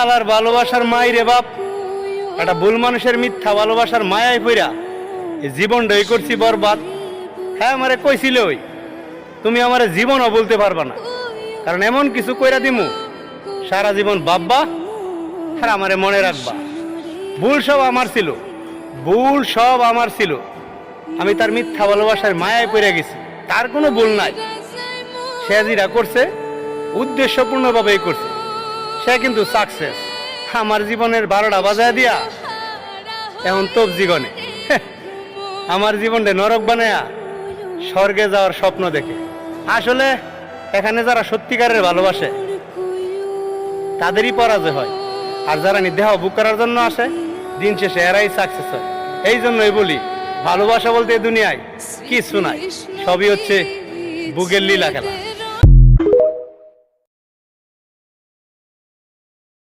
আলার ভালোবাসার মাই রে বাপ, একটা ভুল মানুষের মিথ্যা ভালোবাসার মায়ায় পইরা এই জীবনটাই করছি বরবাদ। হ্যাঁ আমারে কইছিল ওই, তুমি আমারে জীবনও বলতে পারবা না, কারণ এমন কিছু কইরা দিমু সারা জীবন ভাববা আর আমারে মনে রাখবা। ভুল সব আমার ছিল, ভুল সব আমার ছিল। আমি তার মিথ্যা ভালোবাসার মায়ায় পড়ে গেছি, তার কোনো ভুল নাই। সে যেটা করছে উদ্দেশ্যপূর্ণভাবেই করছে, সে কিন্তু সাকসেস। আমার জীবনের 12টা বাজায় দিয়া এখন তোপ জীবনে আমার জীবনটা নরক বানায়া স্বর্গে যাওয়ার স্বপ্ন দেখে। আসলে এখানে যারা সত্যিকারের ভালোবাসে তাদেরই পরাজয় হয়, আর যারা দেহ বুক করার জন্য আসে দিন শেষে এরাই সাকসেস হয়। এই জন্যই বলি ভালোবাসা বলতে দুনিয়ায় কিছু নাই, সবই হচ্ছে বুকের লীলা খেলা।